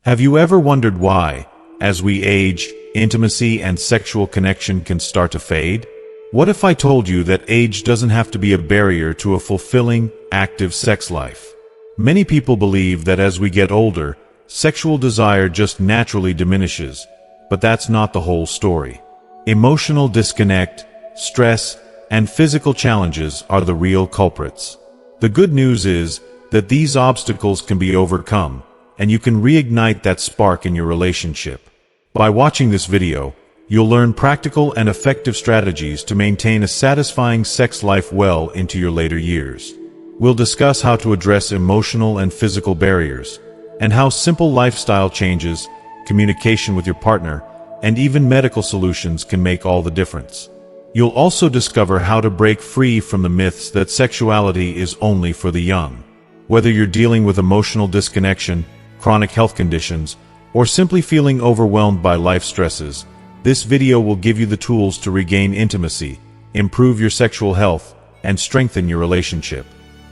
Have you ever wondered why, as we age, intimacy and sexual connection can start to fade? What if I told you that age doesn't have to be a barrier to a fulfilling, active sex life? Many people believe that as we get older, sexual desire just naturally diminishes, but that's not the whole story. Emotional disconnect, stress, and physical challenges are the real culprits. The good news is that these obstacles can be overcome, and you can reignite that spark in your relationship. By watching this video, you'll learn practical and effective strategies to maintain a satisfying sex life well into your later years. We'll discuss how to address emotional and physical barriers, and how simple lifestyle changes, communication with your partner, and even medical solutions can make all the difference. You'll also discover how to break free from the myths that sexuality is only for the young. Whether you're dealing with emotional disconnection, chronic health conditions, or simply feeling overwhelmed by life stresses, this video will give you the tools to regain intimacy, improve your sexual health, and strengthen your relationship.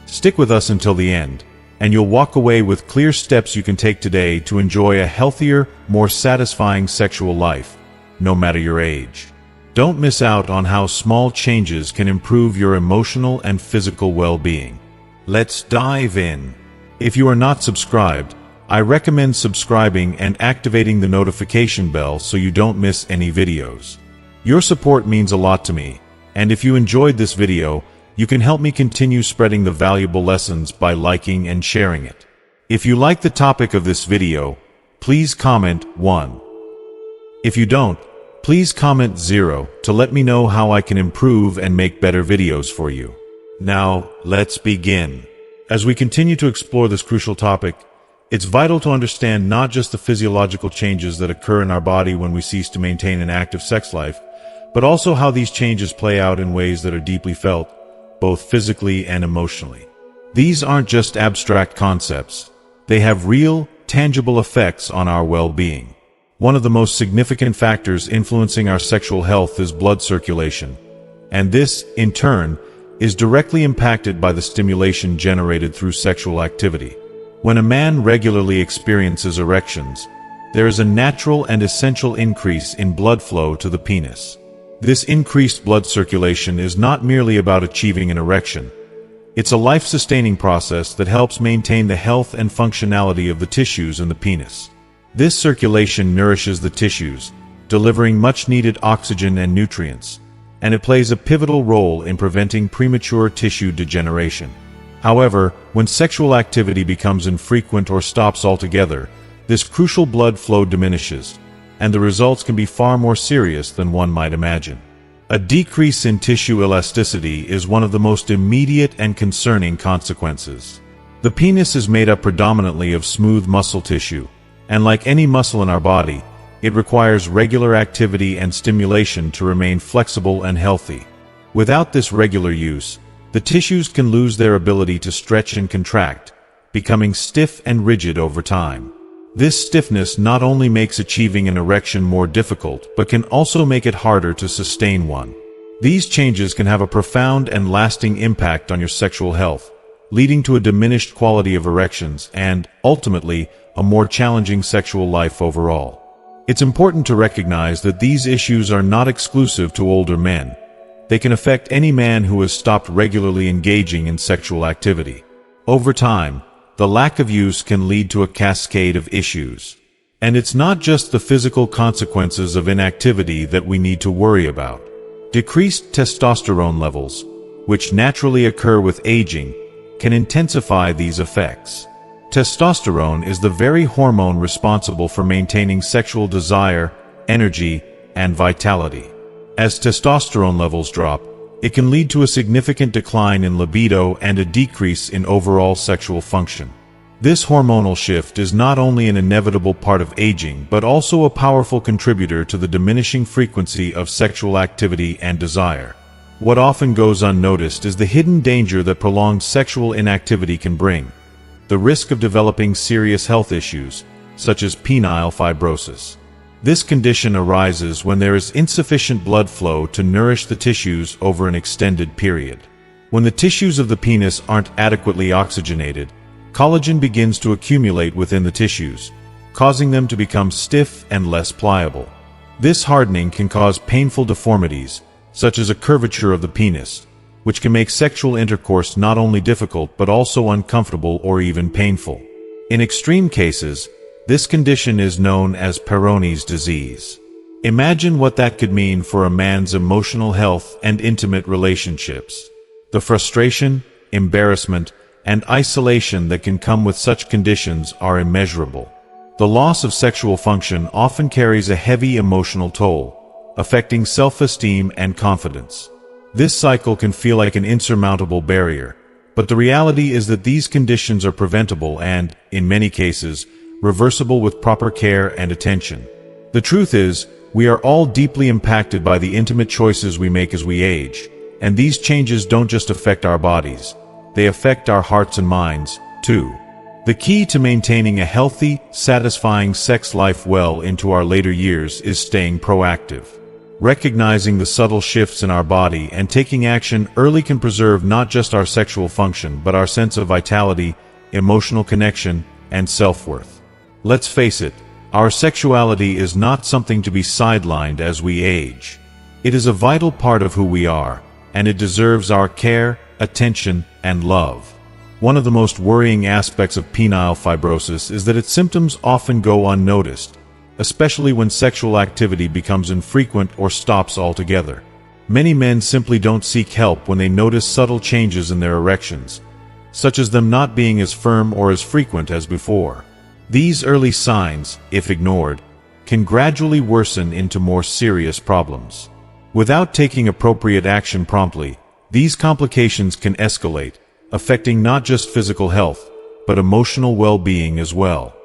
Stick with us until the end, and you'll walk away with clear steps you can take today to enjoy a healthier, more satisfying sexual life, no matter your age. Don't miss out on how small changes can improve your emotional and physical well-being. Let's dive in. If you are not subscribed, I recommend subscribing and activating the notification bell so you don't miss any videos. Your support means a lot to me, and if you enjoyed this video, you can help me continue spreading the valuable lessons by liking and sharing it. If you like the topic of this video, please comment 1. If you don't, please comment 0 to let me know how I can improve and make better videos for you. Now, let's begin. As we continue to explore this crucial topic, it's vital to understand not just the physiological changes that occur in our body when we cease to maintain an active sex life, but also how these changes play out in ways that are deeply felt, both physically and emotionally. These aren't just abstract concepts. They have real, tangible effects on our well-being. One of the most significant factors influencing our sexual health is blood circulation, and this, in turn, is directly impacted by the stimulation generated through sexual activity. When a man regularly experiences erections, there is a natural and essential increase in blood flow to the penis. This increased blood circulation is not merely about achieving an erection. It's a life-sustaining process that helps maintain the health and functionality of the tissues in the penis. This circulation nourishes the tissues, delivering much-needed oxygen and nutrients, and it plays a pivotal role in preventing premature tissue degeneration. However, when sexual activity becomes infrequent or stops altogether, this crucial blood flow diminishes, and the results can be far more serious than one might imagine. A decrease in tissue elasticity is one of the most immediate and concerning consequences. The penis is made up predominantly of smooth muscle tissue, and like any muscle in our body, it requires regular activity and stimulation to remain flexible and healthy. Without this regular use, the tissues can lose their ability to stretch and contract, becoming stiff and rigid over time. This stiffness not only makes achieving an erection more difficult, but can also make it harder to sustain one. These changes can have a profound and lasting impact on your sexual health, leading to a diminished quality of erections and, ultimately, a more challenging sexual life overall. It's important to recognize that these issues are not exclusive to older men. They can affect any man who has stopped regularly engaging in sexual activity. Over time, the lack of use can lead to a cascade of issues. And it's not just the physical consequences of inactivity that we need to worry about. Decreased testosterone levels, which naturally occur with aging, can intensify these effects. Testosterone is the very hormone responsible for maintaining sexual desire, energy, and vitality. As testosterone levels drop, it can lead to a significant decline in libido and a decrease in overall sexual function. This hormonal shift is not only an inevitable part of aging, but also a powerful contributor to the diminishing frequency of sexual activity and desire. What often goes unnoticed is the hidden danger that prolonged sexual inactivity can bring: the risk of developing serious health issues, such as penile fibrosis. This condition arises when there is insufficient blood flow to nourish the tissues over an extended period. When the tissues of the penis aren't adequately oxygenated, collagen begins to accumulate within the tissues, causing them to become stiff and less pliable. This hardening can cause painful deformities, such as a curvature of the penis, which can make sexual intercourse not only difficult but also uncomfortable or even painful. In extreme cases, this condition is known as Peyronie's disease. Imagine what that could mean for a man's emotional health and intimate relationships. The frustration, embarrassment, and isolation that can come with such conditions are immeasurable. The loss of sexual function often carries a heavy emotional toll, affecting self-esteem and confidence. This cycle can feel like an insurmountable barrier, but the reality is that these conditions are preventable and, in many cases, reversible with proper care and attention. The truth is, we are all deeply impacted by the intimate choices we make as we age, and these changes don't just affect our bodies, they affect our hearts and minds, too. The key to maintaining a healthy, satisfying sex life well into our later years is staying proactive. Recognizing the subtle shifts in our body and taking action early can preserve not just our sexual function but our sense of vitality, emotional connection, and self-worth. Let's face it, our sexuality is not something to be sidelined as we age. It is a vital part of who we are, and it deserves our care, attention, and love. One of the most worrying aspects of penile fibrosis is that its symptoms often go unnoticed, especially when sexual activity becomes infrequent or stops altogether. Many men simply don't seek help when they notice subtle changes in their erections, such as them not being as firm or as frequent as before. These early signs, if ignored, can gradually worsen into more serious problems. Without taking appropriate action promptly, these complications can escalate, affecting not just physical health, but emotional well-being as well.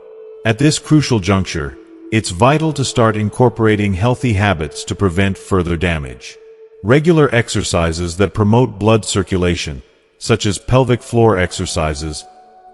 At this crucial juncture, it's vital to start incorporating healthy habits to prevent further damage. Regular exercises that promote blood circulation, such as pelvic floor exercises,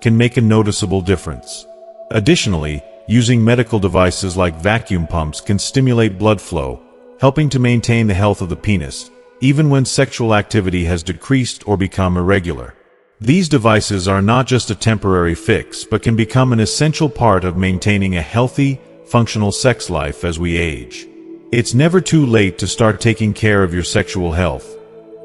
can make a noticeable difference. Additionally, using medical devices like vacuum pumps can stimulate blood flow, helping to maintain the health of the penis, even when sexual activity has decreased or become irregular. These devices are not just a temporary fix but can become an essential part of maintaining a healthy, functional sex life as we age. It's never too late to start taking care of your sexual health,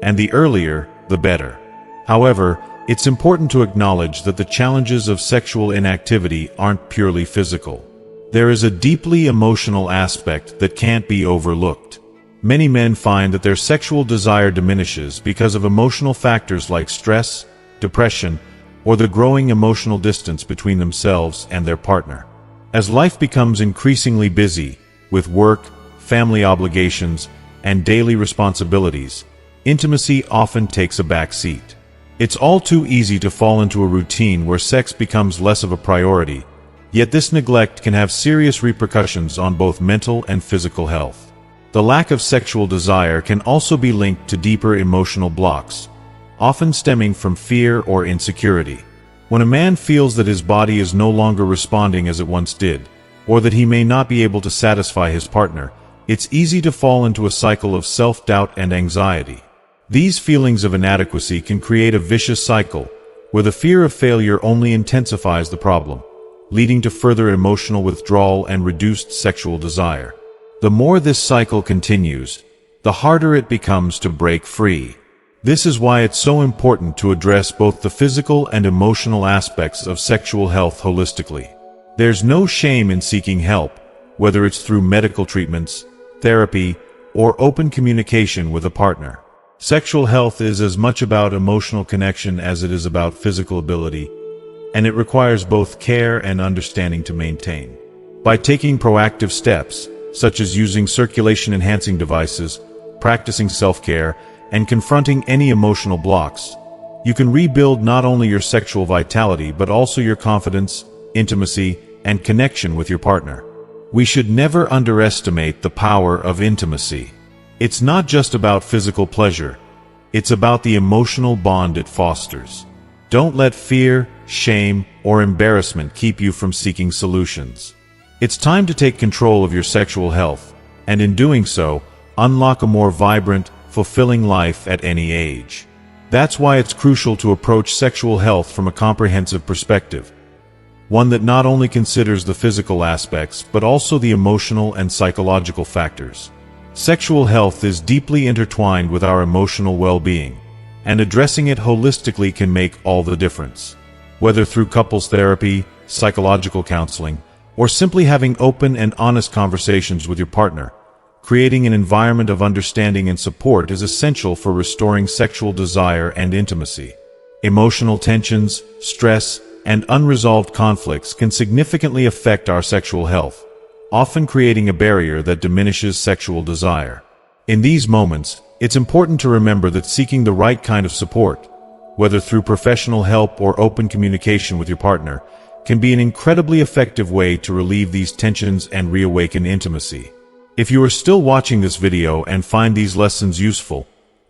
and the earlier, the better. However, it's important to acknowledge that the challenges of sexual inactivity aren't purely physical. There is a deeply emotional aspect that can't be overlooked. Many men find that their sexual desire diminishes because of emotional factors like stress, depression, or the growing emotional distance between themselves and their partner. As life becomes increasingly busy, with work, family obligations, and daily responsibilities, intimacy often takes a back seat. It's all too easy to fall into a routine where sex becomes less of a priority, yet this neglect can have serious repercussions on both mental and physical health. The lack of sexual desire can also be linked to deeper emotional blocks, often stemming from fear or insecurity. When a man feels that his body is no longer responding as it once did, or that he may not be able to satisfy his partner, it's easy to fall into a cycle of self-doubt and anxiety. These feelings of inadequacy can create a vicious cycle, where the fear of failure only intensifies the problem, leading to further emotional withdrawal and reduced sexual desire. The more this cycle continues, the harder it becomes to break free. This is why it's so important to address both the physical and emotional aspects of sexual health holistically. There's no shame in seeking help, whether it's through medical treatments, therapy, or open communication with a partner. Sexual health is as much about emotional connection as it is about physical ability, and it requires both care and understanding to maintain. By taking proactive steps, such as using circulation-enhancing devices, practicing self-care, and confronting any emotional blocks, you can rebuild not only your sexual vitality but also your confidence, intimacy, and connection with your partner. We should never underestimate the power of intimacy. It's not just about physical pleasure, it's about the emotional bond it fosters. Don't let fear, shame, or embarrassment keep you from seeking solutions. It's time to take control of your sexual health, and in doing so, unlock a more vibrant, fulfilling life at any age. That's why it's crucial to approach sexual health from a comprehensive perspective. one that not only considers the physical aspects but also the emotional and psychological factors. Sexual health is deeply intertwined with our emotional well-being, and addressing it holistically can make all the difference. Whether through couples therapy, psychological counseling, or simply having open and honest conversations with your partner, creating an environment of understanding and support is essential for restoring sexual desire and intimacy. Emotional tensions, stress, and unresolved conflicts can significantly affect our sexual health, often creating a barrier that diminishes sexual desire. In these moments, it's important to remember that seeking the right kind of support, whether through professional help or open communication with your partner, can be an incredibly effective way to relieve these tensions and reawaken intimacy. If you are still watching this video and find these lessons useful,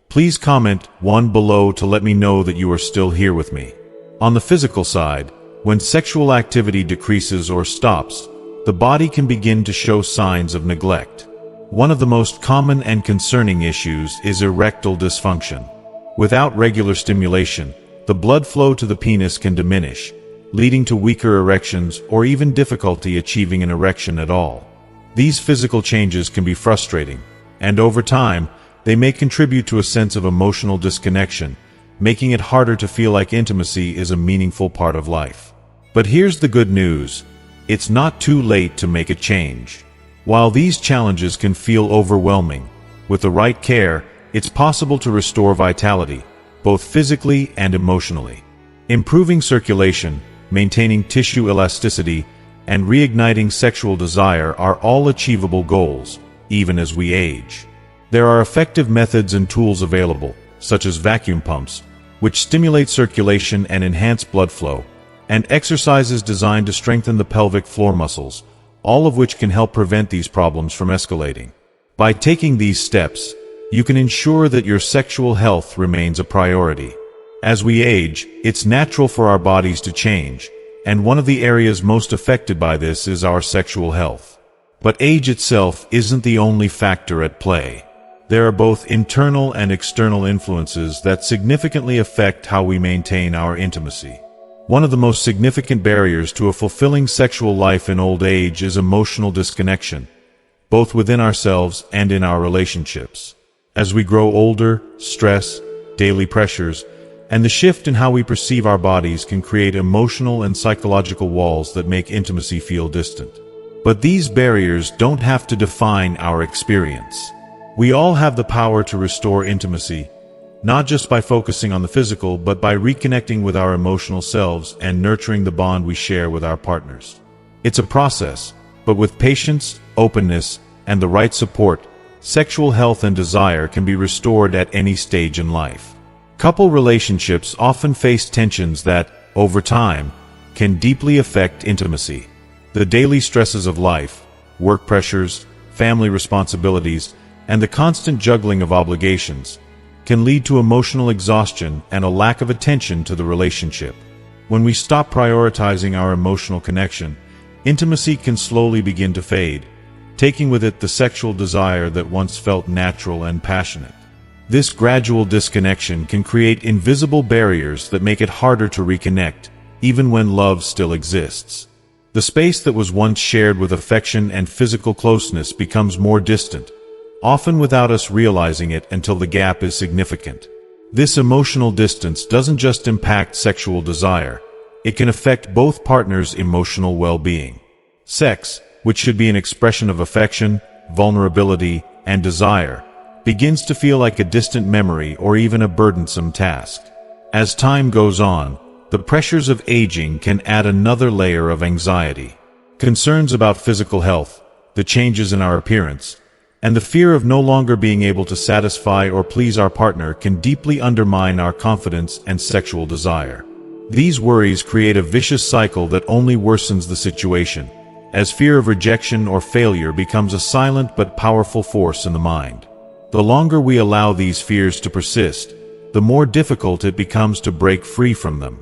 please comment 1 below to let me know that you are still here with me. On the physical side, when sexual activity decreases or stops, the body can begin to show signs of neglect. One of the most common and concerning issues is erectile dysfunction. Without regular stimulation, the blood flow to the penis can diminish, leading to weaker erections or even difficulty achieving an erection at all. These physical changes can be frustrating, and over time, they may contribute to a sense of emotional disconnection, making it harder to feel like intimacy is a meaningful part of life. But here's the good news: it's not too late to make a change. While these challenges can feel overwhelming, with the right care, it's possible to restore vitality, both physically and emotionally. Improving circulation, maintaining tissue elasticity, and reigniting sexual desire are all achievable goals, even as we age. There are effective methods and tools available, such as vacuum pumps, which stimulate circulation and enhance blood flow, and exercises designed to strengthen the pelvic floor muscles, all of which can help prevent these problems from escalating. By taking these steps, you can ensure that your sexual health remains a priority. As we age, it's natural for our bodies to change, and one of the areas most affected by this is our sexual health. But age itself isn't the only factor at play. There are both internal and external influences that significantly affect how we maintain our intimacy. One of the most significant barriers to a fulfilling sexual life in old age is emotional disconnection, both within ourselves and in our relationships. As we grow older, stress, daily pressures, and the shift in how we perceive our bodies can create emotional and psychological walls that make intimacy feel distant. But these barriers don't have to define our experience. We all have the power to restore intimacy, not just by focusing on the physical, but by reconnecting with our emotional selves and nurturing the bond we share with our partners. It's a process, but with patience, openness, and the right support, sexual health and desire can be restored at any stage in life. Couple relationships often face tensions that, over time, can deeply affect intimacy. The daily stresses of life, work pressures, family responsibilities, and the constant juggling of obligations can lead to emotional exhaustion and a lack of attention to the relationship. When we stop prioritizing our emotional connection, intimacy can slowly begin to fade, taking with it the sexual desire that once felt natural and passionate. This gradual disconnection can create invisible barriers that make it harder to reconnect, even when love still exists. The space that was once shared with affection and physical closeness becomes more distant, often without us realizing it until the gap is significant. This emotional distance doesn't just impact sexual desire, it can affect both partners' emotional well-being. Sex, which should be an expression of affection, vulnerability, and desire, begins to feel like a distant memory or even a burdensome task. As time goes on, the pressures of aging can add another layer of anxiety. Concerns about physical health, the changes in our appearance, and the fear of no longer being able to satisfy or please our partner can deeply undermine our confidence and sexual desire. These worries create a vicious cycle that only worsens the situation, as fear of rejection or failure becomes a silent but powerful force in the mind. The longer we allow these fears to persist, the more difficult it becomes to break free from them.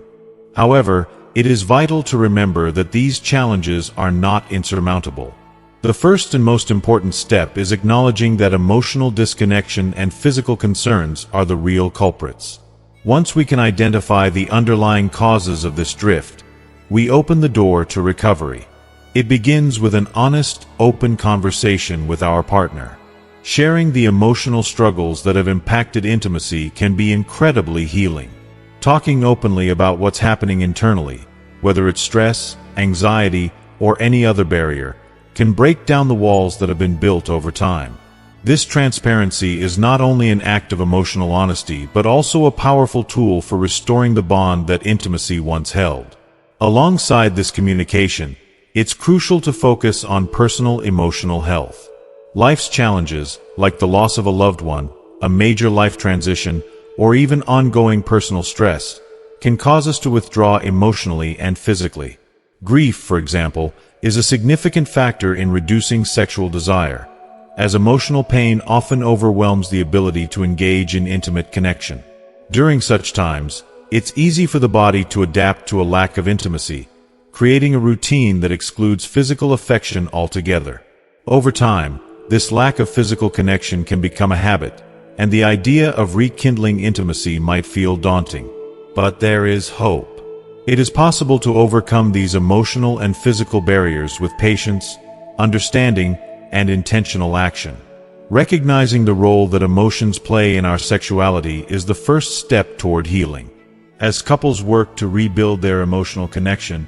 However, it is vital to remember that these challenges are not insurmountable. The first and most important step is acknowledging that emotional disconnection and physical concerns are the real culprits. Once we can identify the underlying causes of this drift, we open the door to recovery. It begins with an honest, open conversation with our partner. Sharing the emotional struggles that have impacted intimacy can be incredibly healing. Talking openly about what's happening internally, whether it's stress, anxiety, or any other barrier, can break down the walls that have been built over time. This transparency is not only an act of emotional honesty, but also a powerful tool for restoring the bond that intimacy once held. Alongside this communication, it's crucial to focus on personal emotional health. Life's challenges, like the loss of a loved one, a major life transition, or even ongoing personal stress, can cause us to withdraw emotionally and physically. Grief, for example, is a significant factor in reducing sexual desire, as emotional pain often overwhelms the ability to engage in intimate connection. During such times, it's easy for the body to adapt to a lack of intimacy, creating a routine that excludes physical affection altogether. Over time, this lack of physical connection can become a habit, and the idea of rekindling intimacy might feel daunting. But there is hope. It is possible to overcome these emotional and physical barriers with patience, understanding, and intentional action. Recognizing the role that emotions play in our sexuality is the first step toward healing. As couples work to rebuild their emotional connection,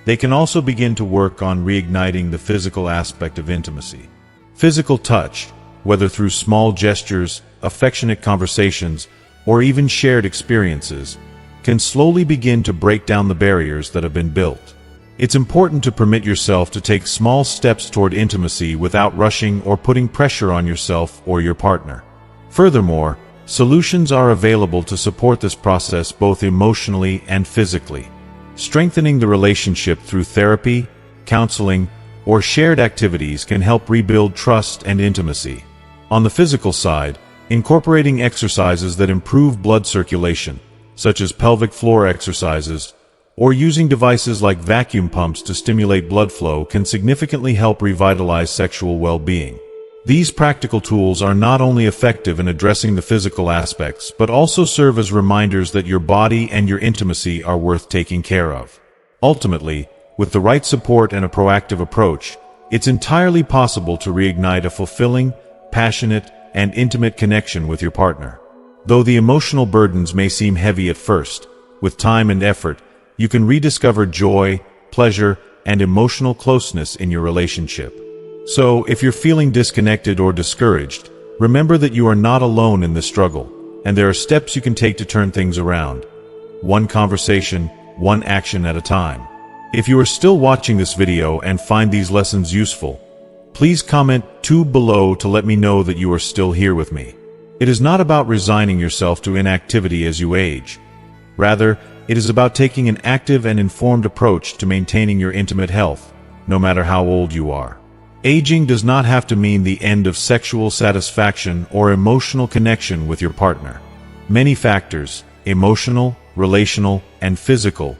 they can also begin to work on reigniting the physical aspect of intimacy. Physical touch, whether through small gestures, affectionate conversations, or even shared experiences, can slowly begin to break down the barriers that have been built. It's important to permit yourself to take small steps toward intimacy without rushing or putting pressure on yourself or your partner. Furthermore, solutions are available to support this process both emotionally and physically. Strengthening the relationship through therapy, counseling, or shared activities can help rebuild trust and intimacy. On the physical side, incorporating exercises that improve blood circulation, such as pelvic floor exercises, or using devices like vacuum pumps to stimulate blood flow can significantly help revitalize sexual well-being. These practical tools are not only effective in addressing the physical aspects, but also serve as reminders that your body and your intimacy are worth taking care of. Ultimately, with the right support and a proactive approach, it's entirely possible to reignite a fulfilling, passionate, and intimate connection with your partner. Though the emotional burdens may seem heavy at first, with time and effort, you can rediscover joy, pleasure, and emotional closeness in your relationship. So, if you're feeling disconnected or discouraged, remember that you are not alone in this struggle, and there are steps you can take to turn things around. One conversation, one action at a time. If you are still watching this video and find these lessons useful, please comment 2 below to let me know that you are still here with me. It is not about resigning yourself to inactivity as you age. Rather, it is about taking an active and informed approach to maintaining your intimate health, no matter how old you are. Aging does not have to mean the end of sexual satisfaction or emotional connection with your partner. Many factors, emotional, relational, and physical,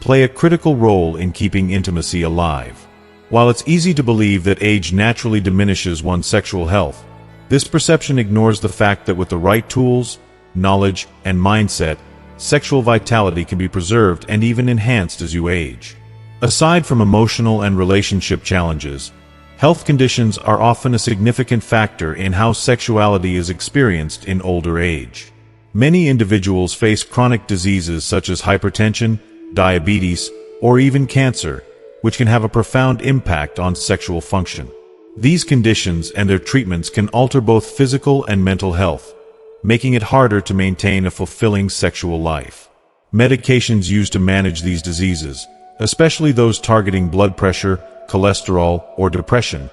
play a critical role in keeping intimacy alive. While it's easy to believe that age naturally diminishes one's sexual health, this perception ignores the fact that with the right tools, knowledge, and mindset, sexual vitality can be preserved and even enhanced as you age. Aside from emotional and relationship challenges, health conditions are often a significant factor in how sexuality is experienced in older age. Many individuals face chronic diseases such as hypertension, diabetes, or even cancer, which can have a profound impact on sexual function. These conditions and their treatments can alter both physical and mental health, making it harder to maintain a fulfilling sexual life. Medications used to manage these diseases, especially those targeting blood pressure, cholesterol, or depression,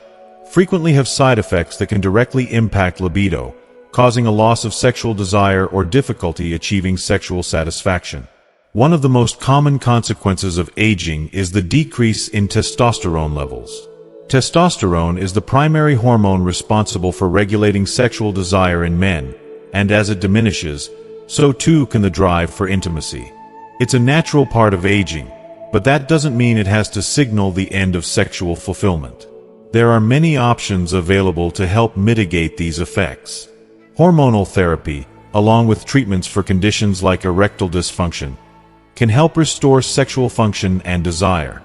frequently have side effects that can directly impact libido, causing a loss of sexual desire or difficulty achieving sexual satisfaction. One of the most common consequences of aging is the decrease in testosterone levels. Testosterone is the primary hormone responsible for regulating sexual desire in men, and as it diminishes, so too can the drive for intimacy. It's a natural part of aging, but that doesn't mean it has to signal the end of sexual fulfillment. There are many options available to help mitigate these effects. Hormonal therapy, along with treatments for conditions like erectile dysfunction, can help restore sexual function and desire.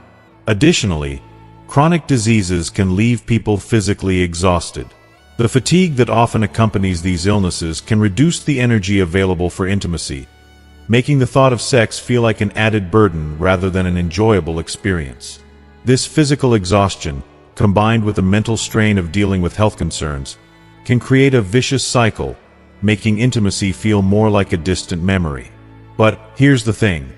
Additionally, chronic diseases can leave people physically exhausted. The fatigue that often accompanies these illnesses can reduce the energy available for intimacy, making the thought of sex feel like an added burden rather than an enjoyable experience. This physical exhaustion, combined with the mental strain of dealing with health concerns, can create a vicious cycle, making intimacy feel more like a distant memory. But here's the thing.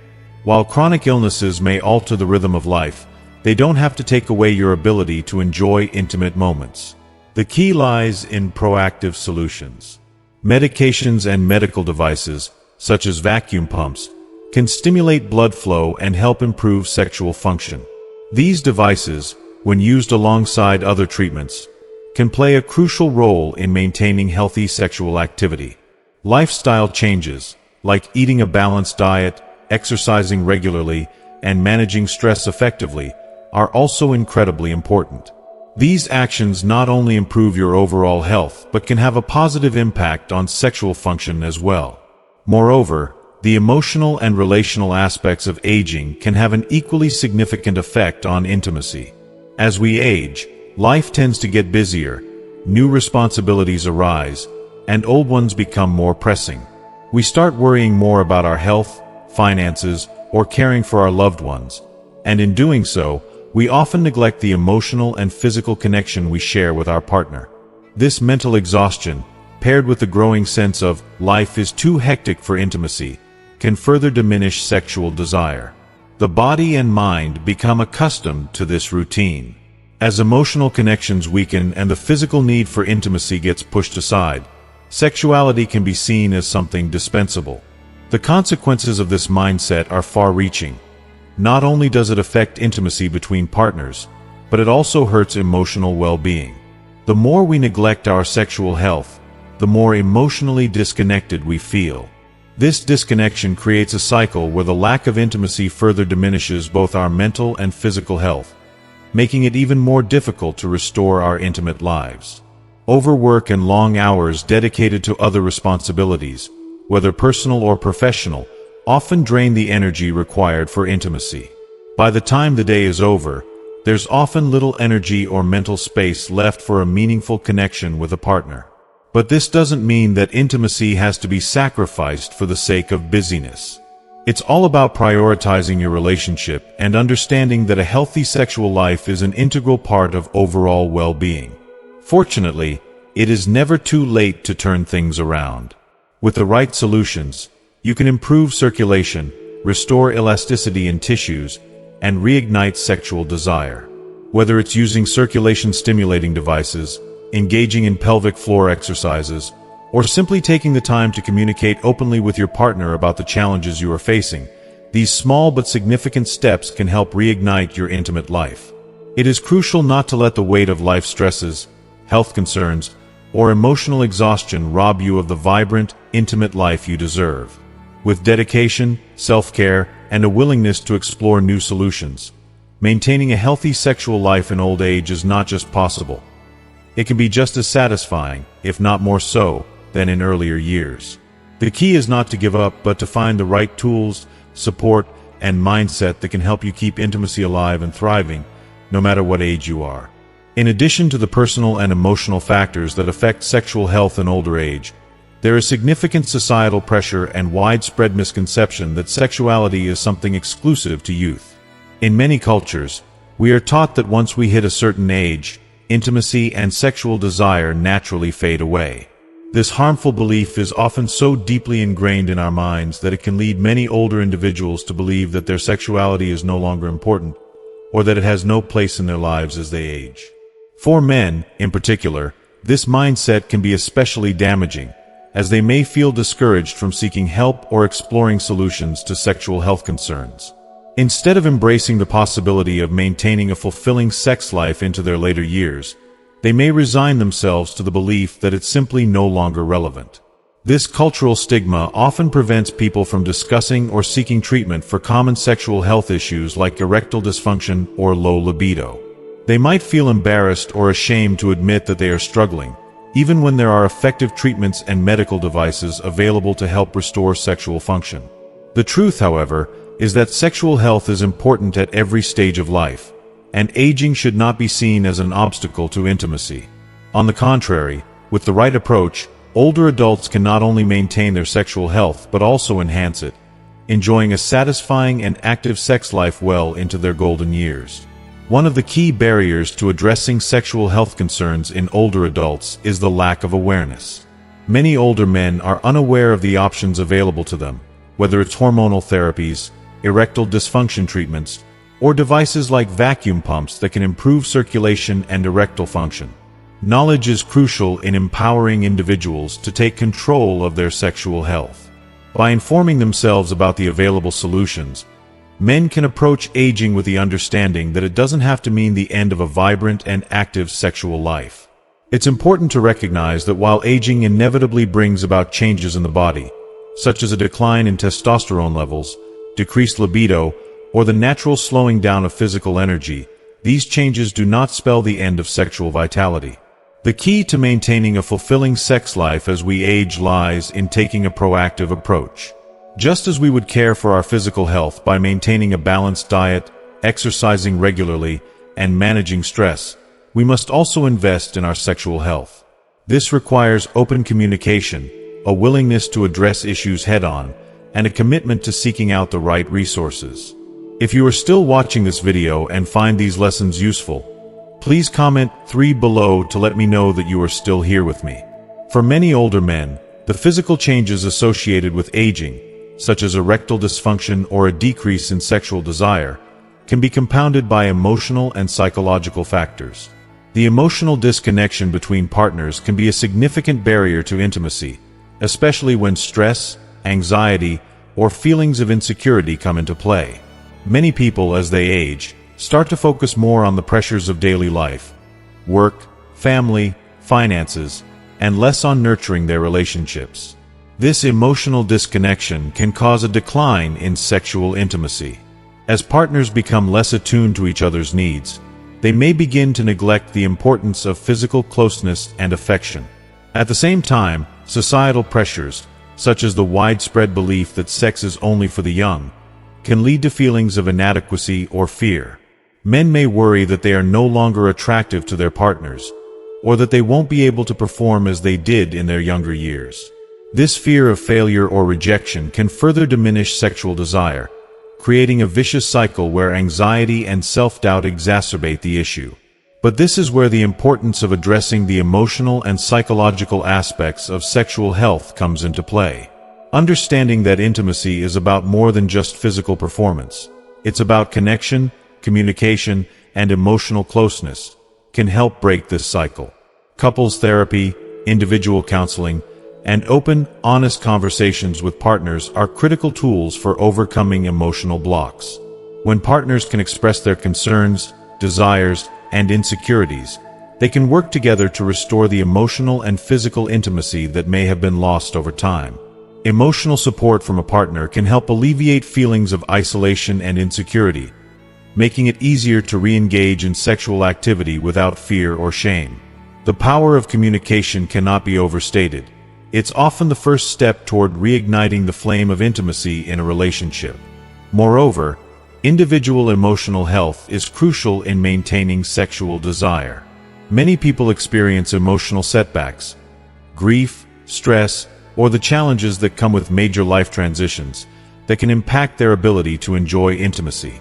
While chronic illnesses may alter the rhythm of life, they don't have to take away your ability to enjoy intimate moments. The key lies in proactive solutions. Medications and medical devices, such as vacuum pumps, can stimulate blood flow and help improve sexual function. These devices, when used alongside other treatments, can play a crucial role in maintaining healthy sexual activity. Lifestyle changes, like eating a balanced diet, exercising regularly, and managing stress effectively, are also incredibly important. These actions not only improve your overall health but can have a positive impact on sexual function as well. Moreover, the emotional and relational aspects of aging can have an equally significant effect on intimacy. As we age, life tends to get busier, new responsibilities arise, and old ones become more pressing. We start worrying more about our health, finances, or caring for our loved ones, and in doing so, we often neglect the emotional and physical connection we share with our partner. This mental exhaustion, paired with the growing sense of life is too hectic for intimacy, can further diminish sexual desire. The body and mind become accustomed to this routine. As emotional connections weaken and the physical need for intimacy gets pushed aside, sexuality can be seen as something dispensable. The consequences of this mindset are far-reaching. Not only does it affect intimacy between partners, but it also hurts emotional well-being. The more we neglect our sexual health, the more emotionally disconnected we feel. This disconnection creates a cycle where the lack of intimacy further diminishes both our mental and physical health, making it even more difficult to restore our intimate lives. Overwork and long hours dedicated to other responsibilities, whether personal or professional, often drain the energy required for intimacy. By the time the day is over, there's often little energy or mental space left for a meaningful connection with a partner. But this doesn't mean that intimacy has to be sacrificed for the sake of busyness. It's all about prioritizing your relationship and understanding that a healthy sexual life is an integral part of overall well-being. Fortunately, it is never too late to turn things around. With the right solutions, you can improve circulation, restore elasticity in tissues, and reignite sexual desire. Whether it's using circulation-stimulating devices, engaging in pelvic floor exercises, or simply taking the time to communicate openly with your partner about the challenges you are facing, these small but significant steps can help reignite your intimate life. It is crucial not to let the weight of life stresses, health concerns, or emotional exhaustion rob you of the vibrant, intimate life you deserve. With dedication, self-care, and a willingness to explore new solutions, maintaining a healthy sexual life in old age is not just possible. It can be just as satisfying, if not more so, than in earlier years. The key is not to give up, but to find the right tools, support, and mindset that can help you keep intimacy alive and thriving, no matter what age you are. In addition to the personal and emotional factors that affect sexual health in older age, there is significant societal pressure and widespread misconception that sexuality is something exclusive to youth. In many cultures, we are taught that once we hit a certain age, intimacy and sexual desire naturally fade away. This harmful belief is often so deeply ingrained in our minds that it can lead many older individuals to believe that their sexuality is no longer important, or that it has no place in their lives as they age. For men, in particular, this mindset can be especially damaging, as they may feel discouraged from seeking help or exploring solutions to sexual health concerns. Instead of embracing the possibility of maintaining a fulfilling sex life into their later years, they may resign themselves to the belief that it's simply no longer relevant. This cultural stigma often prevents people from discussing or seeking treatment for common sexual health issues like erectile dysfunction or low libido. They might feel embarrassed or ashamed to admit that they are struggling, even when there are effective treatments and medical devices available to help restore sexual function. The truth, however, is that sexual health is important at every stage of life, and aging should not be seen as an obstacle to intimacy. On the contrary, with the right approach, older adults can not only maintain their sexual health but also enhance it, enjoying a satisfying and active sex life well into their golden years. One of the key barriers to addressing sexual health concerns in older adults is the lack of awareness. Many older men are unaware of the options available to them, whether it's hormonal therapies, erectile dysfunction treatments, or devices like vacuum pumps that can improve circulation and erectile function. Knowledge is crucial in empowering individuals to take control of their sexual health. By informing themselves about the available solutions, men can approach aging with the understanding that it doesn't have to mean the end of a vibrant and active sexual life. It's important to recognize that while aging inevitably brings about changes in the body, such as a decline in testosterone levels, decreased libido, or the natural slowing down of physical energy, these changes do not spell the end of sexual vitality. The key to maintaining a fulfilling sex life as we age lies in taking a proactive approach. Just as we would care for our physical health by maintaining a balanced diet, exercising regularly, and managing stress, we must also invest in our sexual health. This requires open communication, a willingness to address issues head-on, and a commitment to seeking out the right resources. If you are still watching this video and find these lessons useful, please comment 3 below to let me know that you are still here with me. For many older men, the physical changes associated with aging, such as erectile dysfunction or a decrease in sexual desire, can be compounded by emotional and psychological factors. The emotional disconnection between partners can be a significant barrier to intimacy, especially when stress, anxiety, or feelings of insecurity come into play. Many people, as they age, start to focus more on the pressures of daily life, work, family, finances, and less on nurturing their relationships. This emotional disconnection can cause a decline in sexual intimacy. As partners become less attuned to each other's needs, they may begin to neglect the importance of physical closeness and affection. At the same time, societal pressures, such as the widespread belief that sex is only for the young, can lead to feelings of inadequacy or fear. Men may worry that they are no longer attractive to their partners, or that they won't be able to perform as they did in their younger years. This fear of failure or rejection can further diminish sexual desire, creating a vicious cycle where anxiety and self-doubt exacerbate the issue. But this is where the importance of addressing the emotional and psychological aspects of sexual health comes into play. Understanding that intimacy is about more than just physical performance. It's about connection, communication, and emotional closeness, can help break this cycle. Couples therapy, individual counseling, and open, honest conversations with partners are critical tools for overcoming emotional blocks. When partners can express their concerns, desires, and insecurities, they can work together to restore the emotional and physical intimacy that may have been lost over time. Emotional support from a partner can help alleviate feelings of isolation and insecurity, making it easier to re-engage in sexual activity without fear or shame. The power of communication cannot be overstated. It's often the first step toward reigniting the flame of intimacy in a relationship. Moreover, individual emotional health is crucial in maintaining sexual desire. Many people experience emotional setbacks, grief, stress, or the challenges that come with major life transitions that can impact their ability to enjoy intimacy.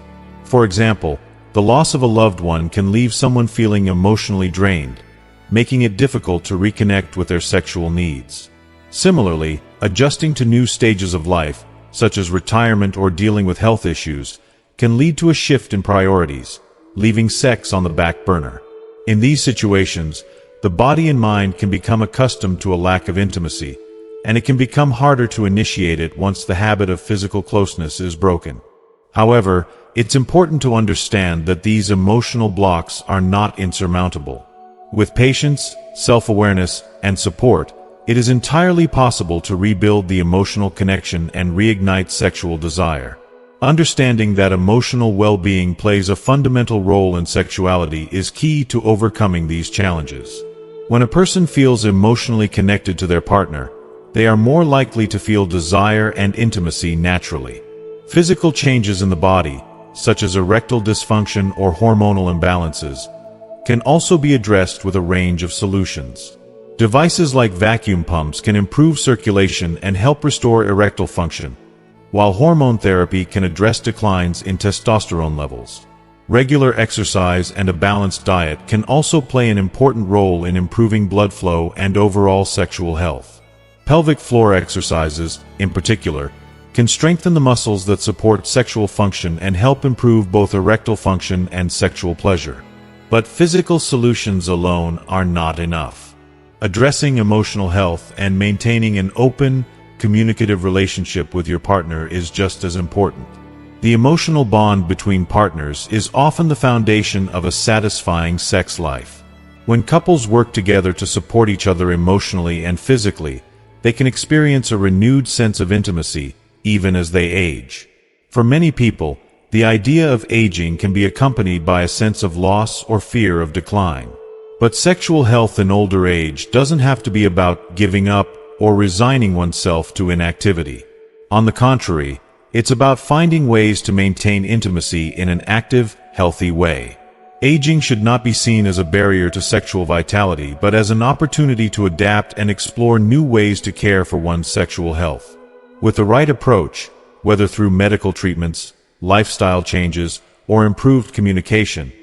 For example, the loss of a loved one can leave someone feeling emotionally drained, making it difficult to reconnect with their sexual needs. Similarly, adjusting to new stages of life, such as retirement or dealing with health issues, can lead to a shift in priorities, leaving sex on the back burner. In these situations, the body and mind can become accustomed to a lack of intimacy, and it can become harder to initiate it once the habit of physical closeness is broken. However, it's important to understand that these emotional blocks are not insurmountable. With patience, self-awareness, and support, it is entirely possible to rebuild the emotional connection and reignite sexual desire. Understanding that emotional well-being plays a fundamental role in sexuality is key to overcoming these challenges. When a person feels emotionally connected to their partner, they are more likely to feel desire and intimacy naturally. Physical changes in the body, such as erectile dysfunction or hormonal imbalances, can also be addressed with a range of solutions. Devices like vacuum pumps can improve circulation and help restore erectile function, while hormone therapy can address declines in testosterone levels. Regular exercise and a balanced diet can also play an important role in improving blood flow and overall sexual health. Pelvic floor exercises, in particular, can strengthen the muscles that support sexual function and help improve both erectile function and sexual pleasure. But physical solutions alone are not enough. Addressing emotional health and maintaining an open, communicative relationship with your partner is just as important. The emotional bond between partners is often the foundation of a satisfying sex life. When couples work together to support each other emotionally and physically, they can experience a renewed sense of intimacy, even as they age. For many people, the idea of aging can be accompanied by a sense of loss or fear of decline. But sexual health in older age doesn't have to be about giving up or resigning oneself to inactivity. On the contrary, it's about finding ways to maintain intimacy in an active, healthy way. Aging should not be seen as a barrier to sexual vitality, but as an opportunity to adapt and explore new ways to care for one's sexual health. With the right approach, whether through medical treatments, lifestyle changes, or improved communication,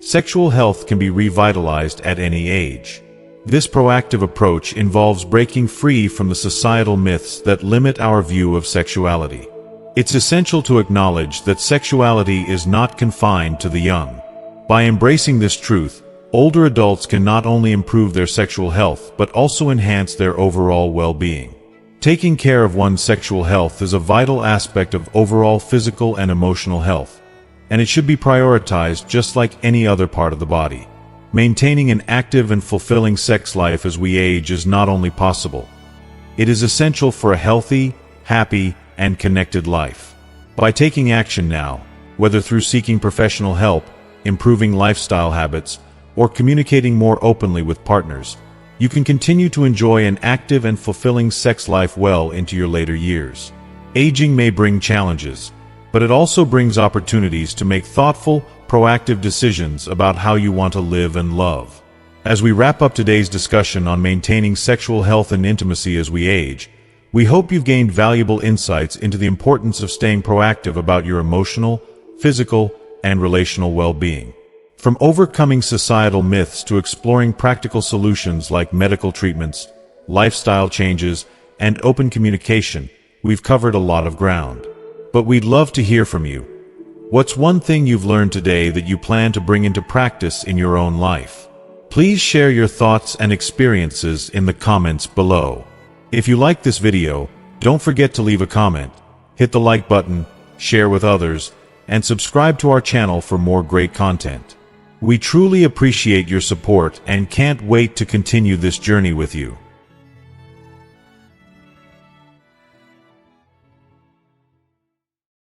sexual health can be revitalized at any age. This proactive approach involves breaking free from the societal myths that limit our view of sexuality. It's essential to acknowledge that sexuality is not confined to the young. By embracing this truth, older adults can not only improve their sexual health but also enhance their overall well-being. Taking care of one's sexual health is a vital aspect of overall physical and emotional health, and it should be prioritized just like any other part of the body. Maintaining an active and fulfilling sex life as we age is not only possible, it is essential for a healthy, happy, and connected life. By taking action now, whether through seeking professional help, improving lifestyle habits, or communicating more openly with partners, you can continue to enjoy an active and fulfilling sex life well into your later years. Aging may bring challenges, but it also brings opportunities to make thoughtful, proactive decisions about how you want to live and love. As we wrap up today's discussion on maintaining sexual health and intimacy as we age, we hope you've gained valuable insights into the importance of staying proactive about your emotional, physical, and relational well-being. From overcoming societal myths to exploring practical solutions like medical treatments, lifestyle changes, and open communication, we've covered a lot of ground. But we'd love to hear from you. What's one thing you've learned today that you plan to bring into practice in your own life? Please share your thoughts and experiences in the comments below. If you like this video, don't forget to leave a comment, hit the like button, share with others, and subscribe to our channel for more great content. We truly appreciate your support and can't wait to continue this journey with you.